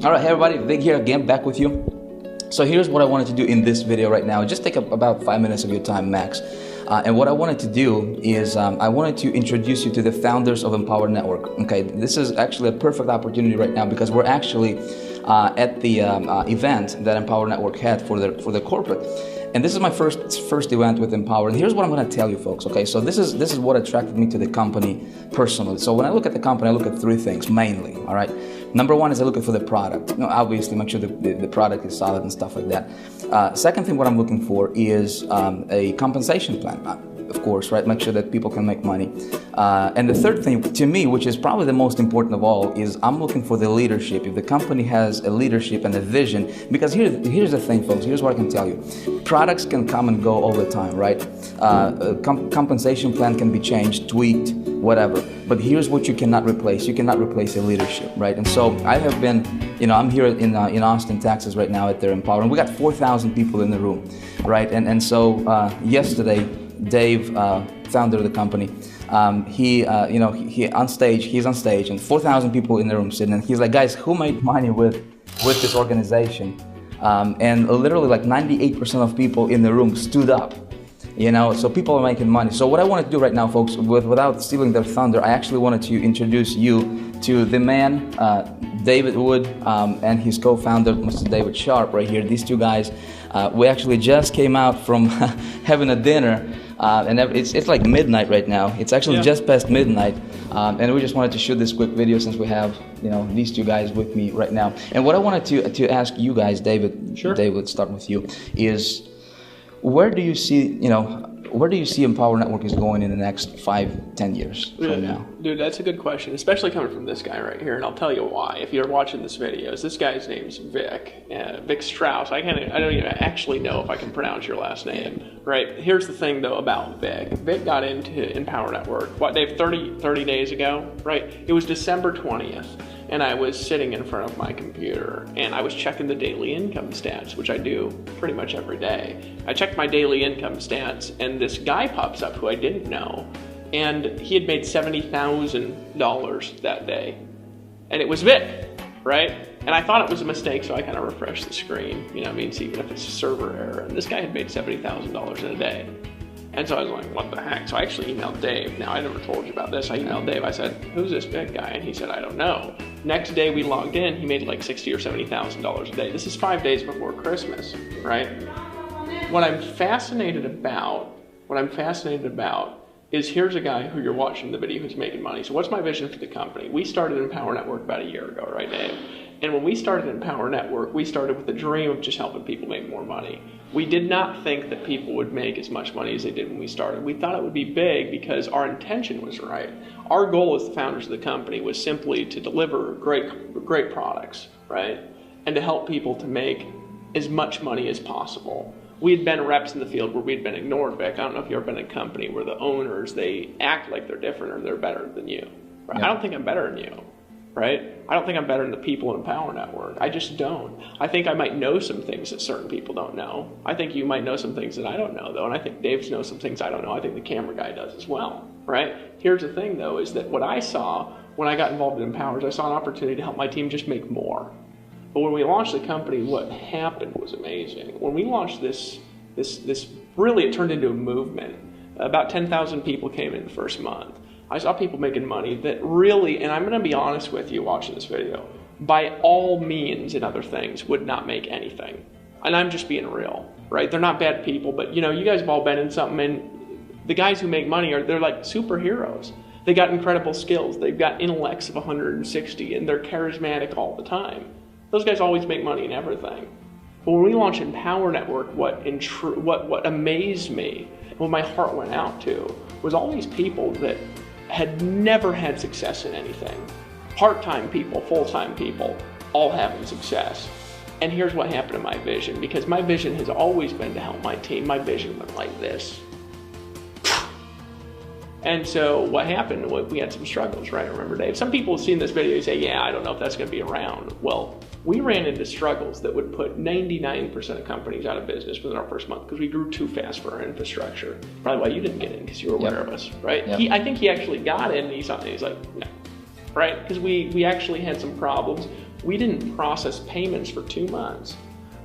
All right, hey everybody, Vick here again, back with you. So here's what I wanted to do in this video right now. Just take about 5 minutes of your time max. And what I wanted to do is I wanted to introduce you to the founders of Empower Network. Okay, this is actually a perfect opportunity right now because we're actually at the event that Empower Network had for the corporate. And this is my first event with Empower. And here's what I'm going to tell you, folks. Okay, so this is what attracted me to the company personally. So when I look at the company, I look at three things mainly. All right, number one is I look for the product. You know, obviously, make sure the product is solid and stuff like that. Second thing, what I'm looking for is a compensation plan. Of course, right? Make sure that people can make money. And the third thing, to me, which is probably the most important of all, is I'm looking for the leadership. If the company has a leadership and a vision, because here's the thing, folks. Here's what I can tell you: products can come and go all the time, right? Compensation plan can be changed, tweaked, whatever. But here's what you cannot replace: you cannot replace a leadership, right? And so I have been, I'm here in Austin, Texas, right now at their Empower, and we got 4,000 people in the room, right? And so yesterday, Dave, founder of the company, he's on stage, and 4,000 people in the room sitting, and he's like, guys, who made money with this organization? And literally like 98% of people in the room stood up, so people are making money. So what I want to do right now, folks, without stealing their thunder, I actually wanted to introduce you to the man, David Wood, and his co-founder, Mr. David Sharp, right here. These two guys, we actually just came out from having a dinner. And it's like midnight right now. It's actually just past midnight, and we just wanted to shoot this quick video since we have these two guys with me right now. And what I wanted to ask you guys, David, Sure. David, let's start with you, is where do you see Empower Network is going in the next 5-10 years from now? Dude, that's a good question, especially coming from this guy right here, and I'll tell you why. If you're watching this video, this guy's name's Vick, Vick Strauss. I don't even actually know if I can pronounce your last name, right? Here's the thing, though, about Vick. Vick got into Empower Network, what, Dave, 30 days ago, right? It was December 20th. And I was sitting in front of my computer and I was checking the daily income stats, which I do pretty much every day. I checked my daily income stats and this guy pops up who I didn't know, and he had made $70,000 that day. And it was Vick, right? And I thought it was a mistake, so I kind of refreshed the screen, see even if it's a server error. And this guy had made $70,000 in a day. And so I was like, what the heck? So I actually emailed Dave. Now, I never told you about this. I emailed Dave. I said, who's this big guy? And he said, I don't know. Next day we logged in, he made like $60,000 or $70,000 a day. This is 5 days before Christmas, right? What I'm fascinated about is here's a guy who you're watching the video who's making money. So what's my vision for the company? We started Empower Network about a year ago, right, Dave? And when we started Empower Network, we started with the dream of just helping people make more money. We did not think that people would make as much money as they did when we started. We thought it would be big because our intention was right. Our goal as the founders of the company was simply to deliver great products, right? And to help people to make as much money as possible. We had been reps in the field where we'd been ignored, Vic. I don't know if you've ever been in a company where the owners, they act like they're different or they're better than you. Right? I don't think I'm better than you. Right? I don't think I'm better than the people in Empower Network. I just don't. I think I might know some things that certain people don't know. I think you might know some things that I don't know, though, and I think Dave knows some things I don't know. I think the camera guy does as well, right? Here's the thing, though, is that what I saw when I got involved in Empower is I saw an opportunity to help my team just make more. But when we launched the company, what happened was amazing. When we launched this really, it turned into a movement. About 10,000 people came in the first month. I saw people making money that really, and I'm going to be honest with you watching this video, by all means and other things would not make anything. And I'm just being real, right? They're not bad people, but you guys have all been in something, and the guys who make money they're like superheroes. They got incredible skills. They've got intellects of 160 and they're charismatic all the time. Those guys always make money in everything. But when we launched Empower Network, what amazed me, what my heart went out to, was all these people that had never had success in anything. Part-time people, full-time people, all having success. And here's what happened to my vision, because my vision has always been to help my team. My vision went like this. And so what happened, we had some struggles, right? Remember, Dave? Some people have seen this video and say, yeah, I don't know if that's going to be around. Well, we ran into struggles that would put 99% of companies out of business within our first month because we grew too fast for our infrastructure. Probably why you didn't get in, because you were aware of us, right? Yep. I think he actually got in and he's like, no, right? Because we actually had some problems. we didn't process payments for 2 months.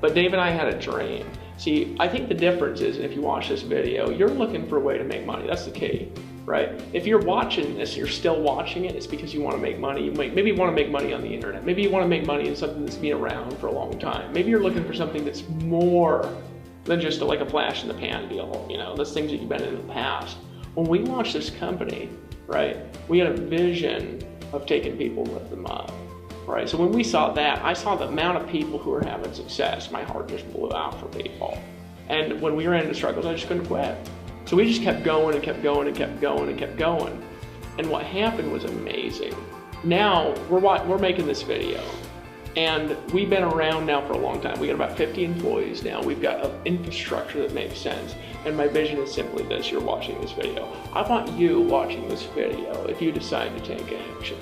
But Dave and I had a dream. See, I think the difference is, if you watch this video, you're looking for a way to make money. That's the key, right? If you're watching this, you're still watching it, it's because you want to make money. Maybe you want to make money on the internet. Maybe you want to make money in something that's been around for a long time. Maybe you're looking for something that's more than just like a flash in the pan deal, you know, those things that you've been in the past. When we launched this company, right, we had a vision of taking people and lift them up. Right, so when we saw that, I saw the amount of people who were having success. My heart just blew out for people. And when we ran into struggles, I just couldn't quit. So we just kept going and kept going and kept going and kept going. And what happened was amazing. Now we're making this video, and we've been around now for a long time. We got about 50 employees now. We've got an infrastructure that makes sense. And my vision is simply this: you're watching this video. I want you watching this video, if you decide to take action,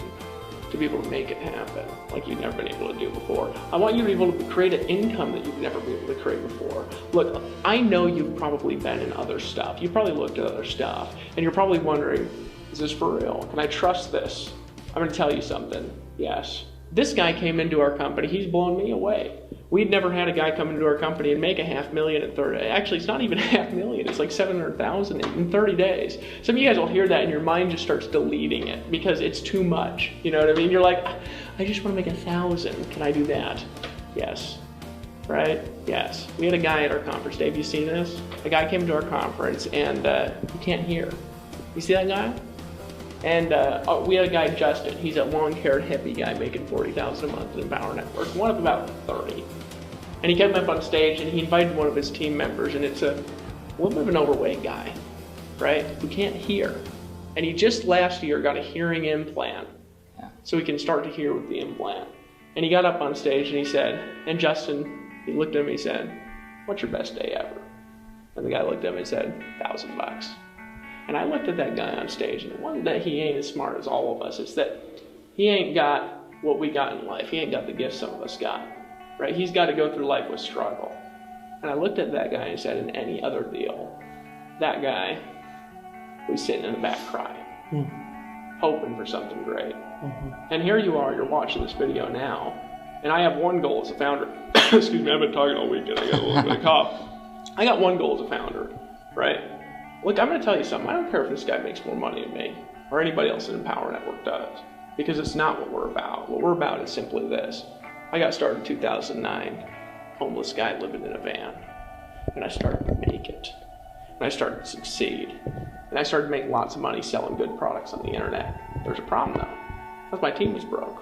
to be able to make it happen like you've never been able to do before. I want you to be able to create an income that you've never been able to create before. Look, I know you've probably been in other stuff. You've probably looked at other stuff, and you're probably wondering, is this for real? Can I trust this? I'm gonna tell you something. Yes. This guy came into our company, he's blown me away. We'd never had a guy come into our company and make $500,000 in 30 days. Actually, it's not even $500,000, it's like $700,000 in 30 days. Some of you guys will hear that and your mind just starts deleting it because it's too much. You know what I mean? You're like, I just want to make 1,000. Can I do that? Yes. Right? Yes. We had a guy at our conference. Dave, you see this? A guy came to our conference and he can't hear. You see that guy? And we had a guy, Justin. He's a long-haired hippie guy making $40,000 a month in Empower Network, one of about 30. And he came up on stage and he invited one of his team members, and it's a little bit of an overweight guy, right, who can't hear. And he just last year got a hearing implant, so he can start to hear with the implant. And he got up on stage and he said, and Justin, he looked at him and he said, what's your best day ever? And the guy looked at him and said, $1,000. And I looked at that guy on stage, and it wasn't that he ain't as smart as all of us, it's that he ain't got what we got in life. He ain't got the gifts some of us got, right? He's got to go through life with struggle. And I looked at that guy and said, in any other deal, that guy was sitting in the back crying, hoping for something great. And here you are, you're watching this video now, and I have one goal as a founder. Excuse me, I've been talking all weekend, I got a little bit of cough. I got one goal as a founder, right? Look, I'm going to tell you something. I don't care if this guy makes more money than me or anybody else in Empower Network does, because it's not what we're about. What we're about is simply this. I got started in 2009, homeless guy living in a van, and I started to make it, and I started to succeed, and I started to make lots of money selling good products on the internet. There's a problem though, because my team was broke.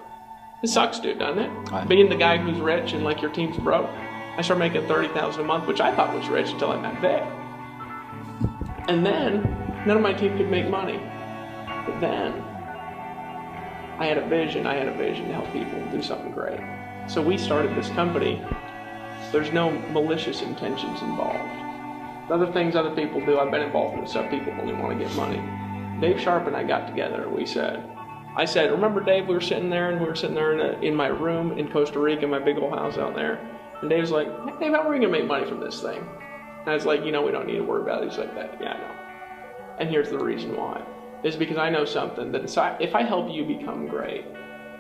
It sucks, dude, doesn't it? Being the guy who's rich and like your team's broke. I started making $30,000 a month, which I thought was rich until I met Vick. And then, none of my team could make money. But then, I had a vision to help people do something great. So we started this company. There's no malicious intentions involved. The other things other people do, I've been involved in stuff, people only want to get money. Dave Sharp and I got together and I said, remember Dave, we were sitting there in my room in Costa Rica, my big old house out there. And Dave's like, hey, Dave, how are we going to make money from this thing? And I was like, we don't need to worry about it. He's like, yeah, I know. And here's the reason why. Is because I know something, that if I help you become great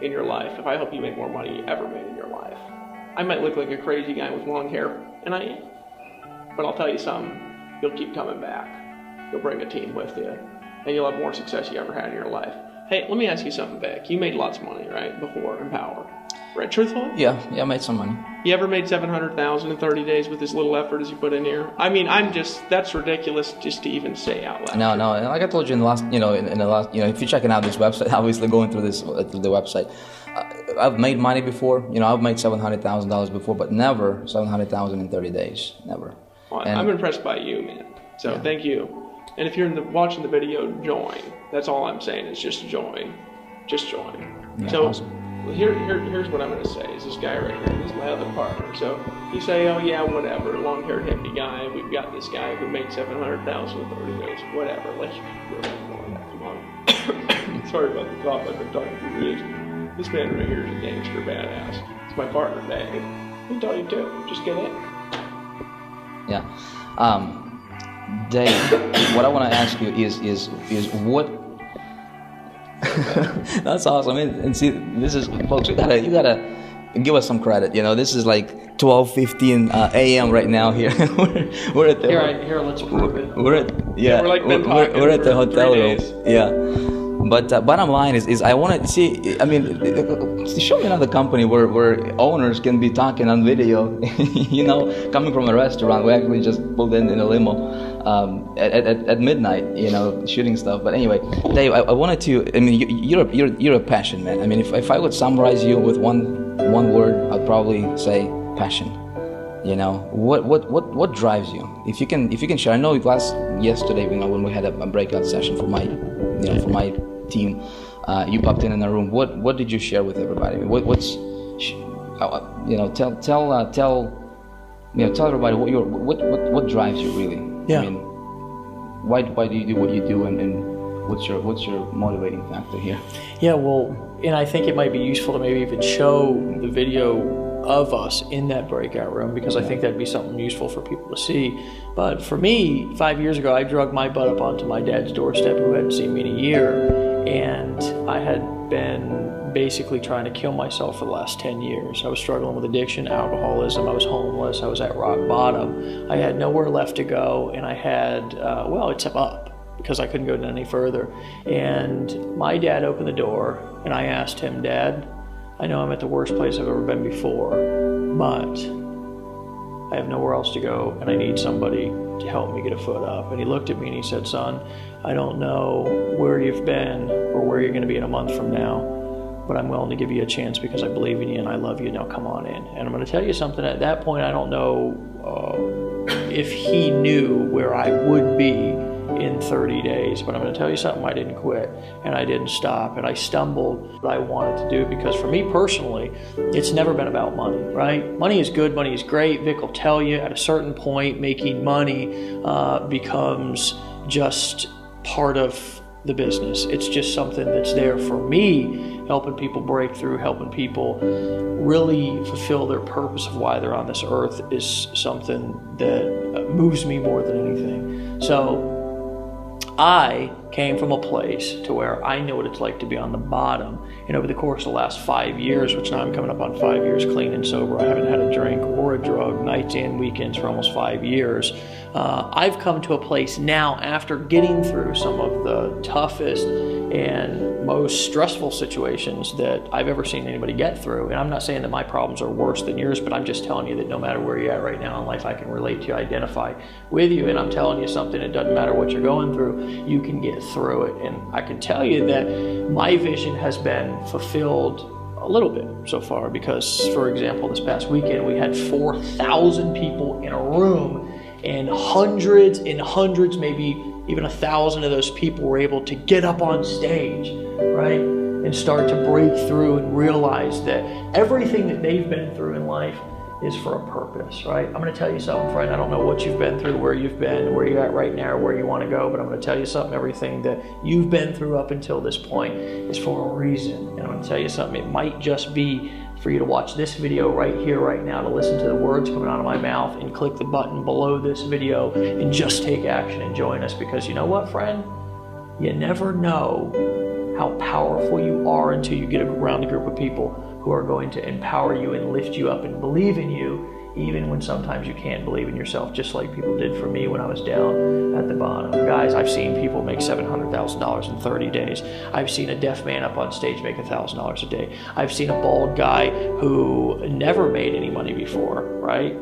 in your life, if I help you make more money you ever made in your life, I might look like a crazy guy with long hair, and I am. But I'll tell you something, you'll keep coming back. You'll bring a team with you, and you'll have more success you ever had in your life. Hey, let me ask you something, Vick. You made lots of money, right, before Empower? Right, truthfully? Yeah, I made some money. You ever made $700,000 in 30 days with as little effort as you put in here? I mean, that's ridiculous just to even say out loud. No, and like I told you in the last, if you're checking out this website, obviously going through the website, I've made money before. I've made $700,000 before, but never $700,000 in 30 days, never. Well, I'm impressed by you, man. So yeah. Thank you. And if you're watching the video, join. That's all I'm saying is just join. Just join. Yeah, so. Awesome. Here's what I'm going to say, is this guy right here, this is my other partner. So you say, oh yeah, whatever, long-haired hippie guy, we've got this guy who makes $700,000 in 30 days, whatever, let's really ignore that, come on. Sorry about the cough, I've been talking through this. This man right here is a gangster badass. It's my partner, Dave. He'll tell you too, just get in. Yeah. Dave, what I want to ask you is what... That's awesome. And see, this is, folks, you gotta give us some credit. You know, this is like 12:15 a.m. right now here. we're at the here. Let's prove it. We're at we're like we're at the hotel room. Days. Yeah. But bottom line is I want to see. I mean, show me another company where owners can be talking on video. You know, coming from a restaurant. We actually just pulled in a limo at midnight. You know, shooting stuff. But anyway, Dave, I wanted to. I mean, you're a passion man. I mean, if I would summarize you with one word, I'd probably say passion. You know, what drives you? If you can share. I know yesterday, you know, when we had a breakout session for my team, you popped in a room. What did you share with everybody? What's you know, tell everybody what drives you really. Yeah. I mean, why do you do what you do, and what's your motivating factor here? Yeah, well, and I think it might be useful to maybe even show the video of us in that breakout room, because I think that'd be something useful for people to see. But for me, 5 years ago, I drug my butt up onto my dad's doorstep, who hadn't seen me in a year, and I had been basically trying to kill myself for the last 10 years. I was struggling with addiction, alcoholism, I was homeless, I was at rock bottom. I had nowhere left to go, and I had, well, except up, because I couldn't go any further. And my dad opened the door, and I asked him, Dad, I know I'm at the worst place I've ever been before, but I have nowhere else to go, and I need somebody to help me get a foot up. And he looked at me and he said, son, I don't know where you've been or where you're going to be in a month from now, but I'm willing to give you a chance because I believe in you and I love you. Now come on in. And I'm going to tell you something. At that point, I don't know if he knew where I would be in 30 days, but I'm going to tell you something. I didn't quit, and I didn't stop, and I stumbled what I wanted to do, because for me personally, it's never been about money, right? Money is good, money is great. Vick will tell you at a certain point, making money becomes just part of the business. It's just something that's there. For me, helping people break through, helping people really fulfill their purpose of why they're on this earth is something that moves me more than anything. So I came from a place to where I know what it's like to be on the bottom. And over the course of the last 5 years, which now I'm coming up on 5 years clean and sober, I haven't had a drink or a drug, nights and weekends, for almost 5 years. I've come to a place now, after getting through some of the toughest and most stressful situations that I've ever seen anybody get through. And I'm not saying that my problems are worse than yours, but I'm just telling you that no matter where you're at right now in life, I can relate to you, identify with you. And I'm telling you something, it doesn't matter what you're going through, you can get through it. And I can tell you that my vision has been fulfilled a little bit so far, because, for example, this past weekend we had 4,000 people in a room, and hundreds, maybe even 1,000 of those people were able to get up on stage, right, and start to break through and realize that everything that they've been through in life is for a purpose, right? I'm going to tell you something, friend. I don't know what you've been through, where you've been, where you're at right now, or where you want to go, but I'm going to tell you something. Everything that you've been through up until this point is for a reason. And I'm going to tell you something. It might just be for you to watch this video right here, right now, to listen to the words coming out of my mouth, and click the button below this video and just take action and join us. Because you know what, friend? You never know how powerful you are until you get around a group of people who are going to empower you and lift you up and believe in you, even when sometimes you can't believe in yourself, just like people did for me when I was down at the bottom. Guys, I've seen people make $700,000 in 30 days. I've seen a deaf man up on stage make $1,000 a day. I've seen a bald guy who never made any money before, right,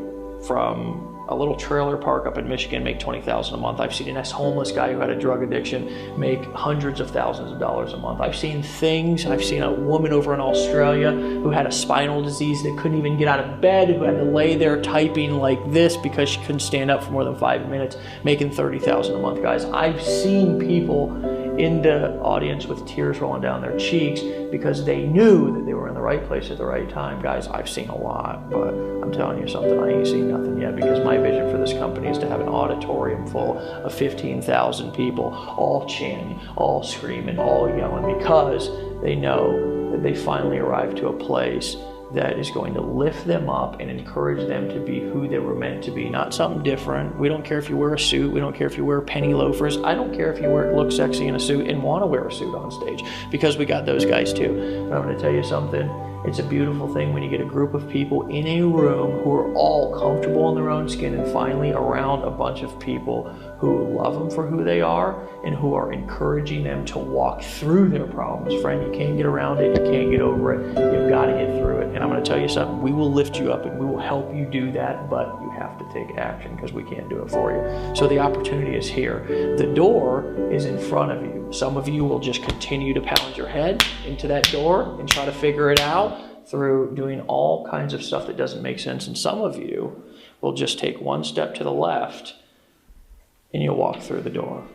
from a little trailer park up in Michigan make $20,000 a month. I've seen an ex-homeless guy who had a drug addiction make hundreds of thousands of dollars a month. I've seen things. I've seen a woman over in Australia who had a spinal disease that couldn't even get out of bed, who had to lay there typing like this because she couldn't stand up for more than 5 minutes, making $30,000 a month. Guys, I've seen people in the audience with tears rolling down their cheeks because they knew that they were in the right place at the right time. Guys, I've seen a lot, but I'm telling you something, I ain't seen nothing yet, because my vision for this company is to have an auditorium full of 15,000 people, all chanting, all screaming, all yelling, because they know that they finally arrived to a place that is going to lift them up and encourage them to be who they were meant to be, not something different. We don't care if you wear a suit. We don't care if you wear penny loafers. I don't care if you look sexy in a suit and want to wear a suit on stage, because we got those guys too. But I'm going to tell you something. It's a beautiful thing when you get a group of people in a room who are all comfortable in their own skin and finally around a bunch of people who love them for who they are and who are encouraging them to walk through their problems. Friend, you can't get around it, you can't get over it, you've got to get through it. And I'm going to tell you something, we will lift you up and we will help you do that, but you have to take action because we can't do it for you. So the opportunity is here. The door is in front of you. Some of you will just continue to pound your head into that door and try to figure it out through doing all kinds of stuff that doesn't make sense. And some of you will just take one step to the left and you'll walk through the door.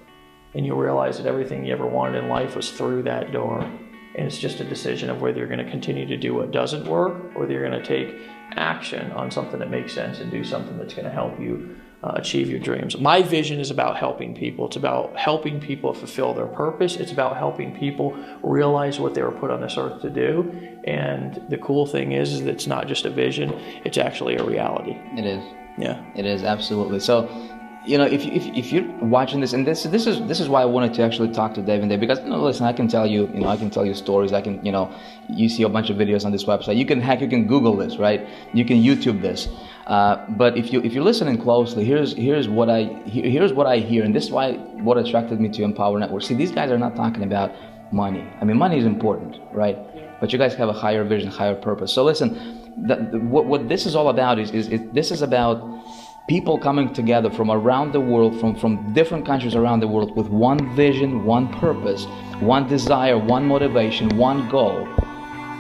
And you'll realize that everything you ever wanted in life was through that door. And it's just a decision of whether you're going to continue to do what doesn't work or whether you're going to take action on something that makes sense and do something that's going to help you achieve your dreams. My vision is about helping people. It's about helping people fulfill their purpose. It's about helping people realize what they were put on this earth to do. And the cool thing is that it's not just a vision, it's actually a reality. It is. Yeah. It is, absolutely. So, you know, if you're watching this, and this is why I wanted to actually talk to Dave and Dave, because, you know, listen, I can tell you, I can tell you stories. I can, you see a bunch of videos on this website. You can Google this, right? You can YouTube this. But if you're listening closely, here's what I hear, and this is what attracted me to Empower Network. See, these guys are not talking about money. I mean, money is important, right? But you guys have a higher vision, higher purpose. So listen, what this is all about is this is about people coming together from around the world, from different countries around the world, with one vision, one purpose, one desire, one motivation, one goal,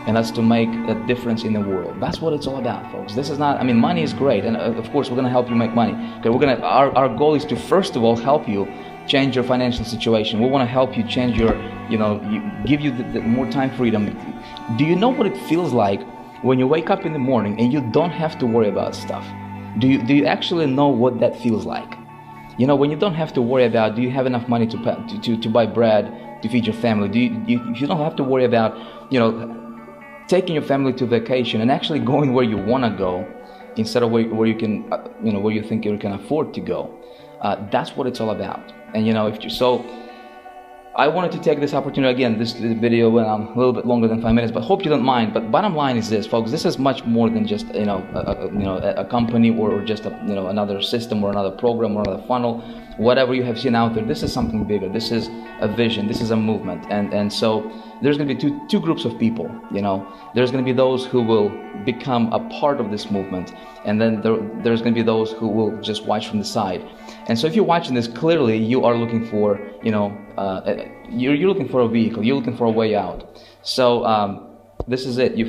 and that's to make a difference in the world. That's what it's all about, folks. This is not, I mean, money is great, and of course we're going to help you make money. Okay, our goal is to first of all help you change your financial situation. We want to help you change your, give you the more time freedom. Do you know what it feels like when you wake up in the morning and you don't have to worry about stuff? Do you actually know what that feels like? When you don't have to worry about, do you have enough money to buy bread to feed your family? If you don't have to worry about, taking your family to vacation and actually going where you want to go instead of where you can, where you think you can afford to go. That's what it's all about. And I wanted to take this opportunity, again, this video went on a little bit longer than 5 minutes, but hope you don't mind. But bottom line is this, folks, this is much more than just, a company or just, another system or another program or another funnel, whatever you have seen out there. This is something bigger. This is a vision. This is a movement. And so there's going to be two groups of people, There's going to be those who will become a part of this movement, and then there's going to be those who will just watch from the side. And so if you're watching this, clearly you are looking for, you're looking for a vehicle, you're looking for a way out. So this is it. You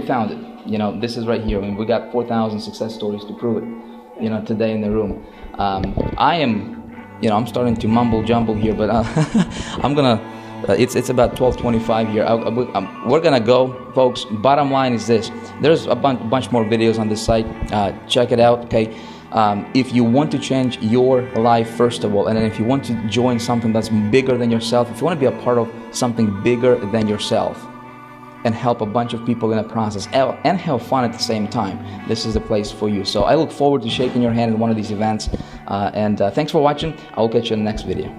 found it. This is right here. I mean, we got 4,000 success stories to prove it. Today in the room. I'm starting to mumble jumble here, but I'm gonna. It's about 12:25 here. We're gonna go, folks. Bottom line is this: there's a bunch more videos on this site. Check it out, okay? If you want to change your life, first of all, and then if you want to join something that's bigger than yourself, if you want to be a part of something bigger than yourself and help a bunch of people in the process and have fun at the same time, this is the place for you. So I look forward to shaking your hand in one of these events. And thanks for watching. I'll catch you in the next video.